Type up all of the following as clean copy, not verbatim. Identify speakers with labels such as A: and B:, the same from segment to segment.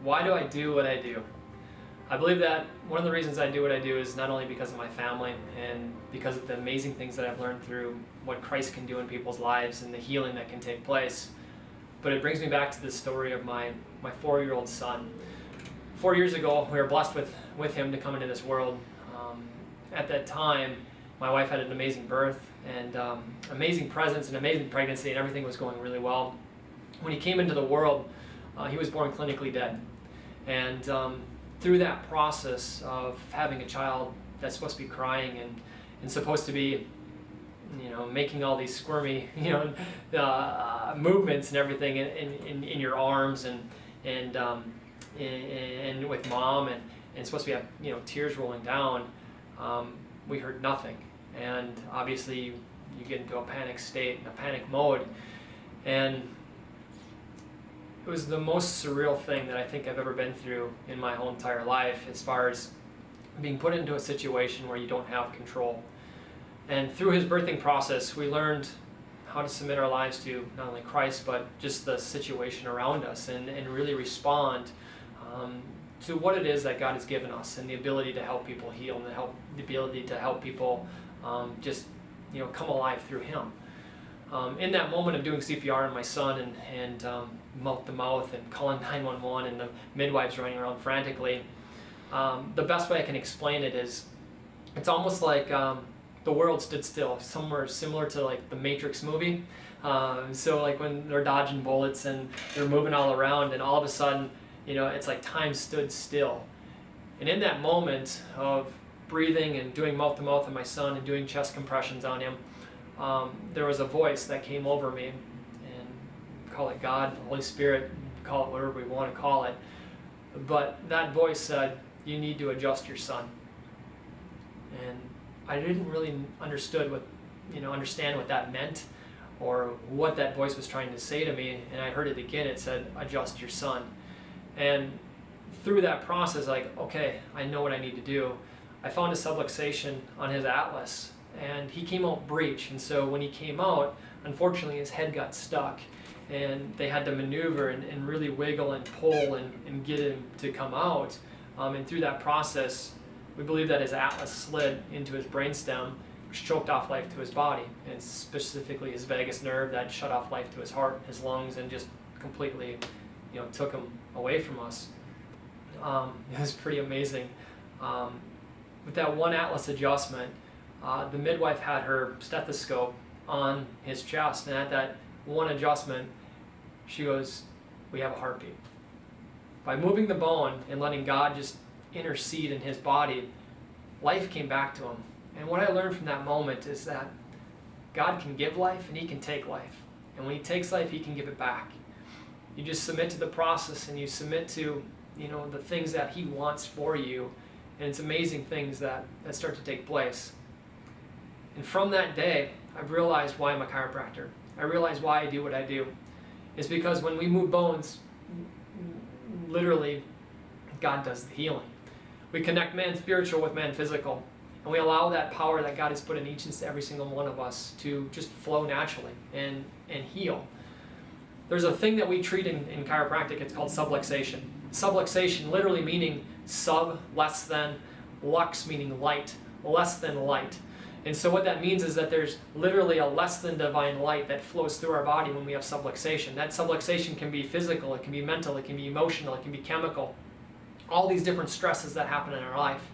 A: Why do I do what I do? I believe that one of the reasons I do what I do is not only because of my family and because of the amazing things that I've learned through what Christ can do in people's lives and the healing that can take place, but it brings me back to the story of my 4-year-old son. 4 years ago, we were blessed with him to come into this world. At that time, my wife had an amazing birth and amazing presence and amazing pregnancy, and everything was going really well. When he came into the world, he was born clinically dead. And through that process of having a child that's supposed to be crying and supposed to be, making all these squirmy, movements and everything in your arms and with mom and supposed to be tears rolling down, we heard nothing. And obviously you get into a panic state, a panic mode, and it was the most surreal thing that I think I've ever been through in my whole entire life, as far as being put into a situation where you don't have control. And through his birthing process, we learned how to submit our lives to not only Christ, but just the situation around us, and really respond to what it is that God has given us, and the ability to help people heal, and the ability to help people come alive through Him. In that moment of doing CPR on my son and mouth to mouth and calling 911 and the midwives running around frantically, the best way I can explain it is it's almost like the world stood still, somewhere similar to like the Matrix movie. So like when they're dodging bullets and they're moving all around, and all of a sudden, it's like time stood still. And in that moment of breathing and doing mouth to mouth on my son and doing chest compressions on him, there was a voice that came over me, and call it God, the Holy Spirit, call it whatever we want to call it. But that voice said, "You need to adjust your son." And I didn't really understand what that meant, or what that voice was trying to say to me. And I heard it again. It said, "Adjust your son." And through that process, okay, I know what I need to do. I found a subluxation on his atlas, and he came out breech. And so when he came out, unfortunately his head got stuck, and they had to maneuver and really wiggle and pull and get him to come out. And through that process, we believe that his atlas slid into his brainstem, which choked off life to his body, and specifically his vagus nerve that shut off life to his heart, his lungs, and just completely took him away from us. It was pretty amazing. With that one atlas adjustment, the midwife had her stethoscope on his chest, and at that one adjustment, she goes, "We have a heartbeat." By moving the bone and letting God just intercede in his body, life came back to him. And what I learned from that moment is that God can give life and He can take life. And when He takes life, He can give it back. You just submit to the process, and you submit to the things that He wants for you, and it's amazing things that start to take place. And from that day, I've realized why I'm a chiropractor. I realized why I do what I do. It's because when we move bones, literally, God does the healing. We connect man spiritual with man physical, and we allow that power that God has put in each and every single one of us to just flow naturally and heal. There's a thing that we treat in chiropractic. It's called subluxation. Subluxation literally meaning sub, less than, lux meaning light, less than light. And so what that means is that there's literally a less than divine light that flows through our body when we have subluxation. That subluxation can be physical, it can be mental, it can be emotional, it can be chemical. All these different stresses that happen in our life.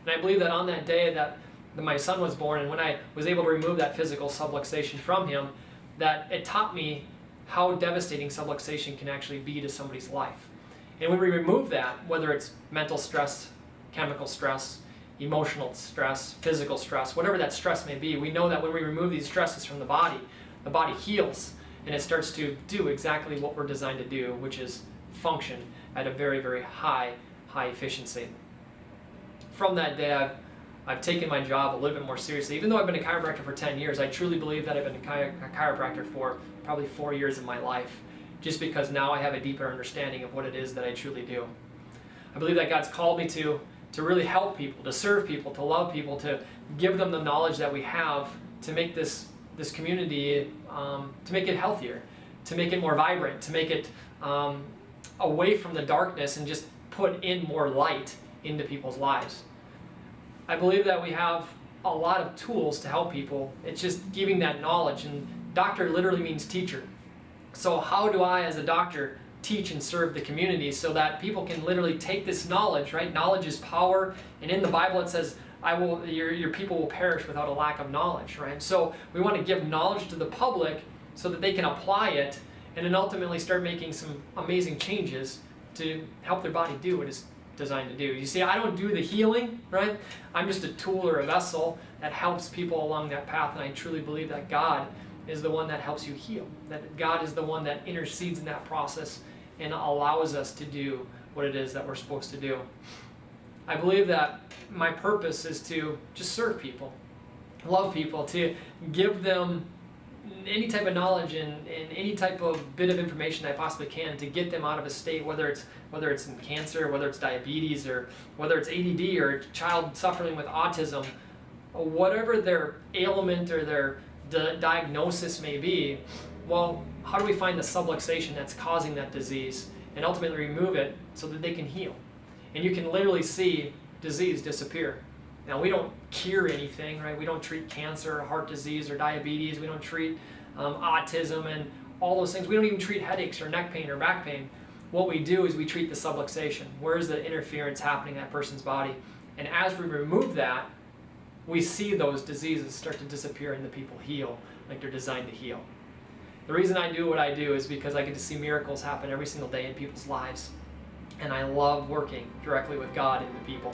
A: And I believe that on that day that my son was born, and when I was able to remove that physical subluxation from him, that it taught me how devastating subluxation can actually be to somebody's life. And when we remove that, whether it's mental stress, chemical stress, emotional stress, physical stress, whatever that stress may be, we know that when we remove these stresses from the body heals, and it starts to do exactly what we're designed to do, which is function at a very, very high efficiency. From that day, I've taken my job a little bit more seriously. Even though I've been a chiropractor for 10 years, I truly believe that I've been a chiropractor for probably 4 years of my life, just because now I have a deeper understanding of what it is that I truly do. I believe that God's called me to really help people, to serve people, to love people, to give them the knowledge that we have to make this community, to make it healthier, to make it more vibrant, to make it away from the darkness and just put in more light into people's lives. I believe that we have a lot of tools to help people. It's just giving that knowledge, and doctor literally means teacher. So how do I, as a doctor, teach and serve the community so that people can literally take this knowledge, right? Knowledge is power, and in the Bible it says, your people will perish without a lack of knowledge, right? So we want to give knowledge to the public so that they can apply it and then ultimately start making some amazing changes to help their body do what it's designed to do. You see, I don't do the healing, right? I'm just a tool or a vessel that helps people along that path, and I truly believe that God is the one that helps you heal, that God is the one that intercedes in that process and allows us to do what it is that we're supposed to do. I believe that my purpose is to just serve people, love people, to give them any type of knowledge and any type of bit of information I possibly can to get them out of a state, whether it's in cancer, whether it's diabetes, or whether it's ADD or a child suffering with autism, whatever their ailment or their diagnosis may be. Well, how do we find the subluxation that's causing that disease and ultimately remove it so that they can heal? And you can literally see disease disappear. Now, we don't cure anything, right? We don't treat cancer or heart disease or diabetes. We don't treat autism and all those things. We don't even treat headaches or neck pain or back pain. What we do is we treat the subluxation. Where is the interference happening in that person's body? And as we remove that, we see those diseases start to disappear and the people heal like they're designed to heal. The reason I do what I do is because I get to see miracles happen every single day in people's lives. And I love working directly with God and the people.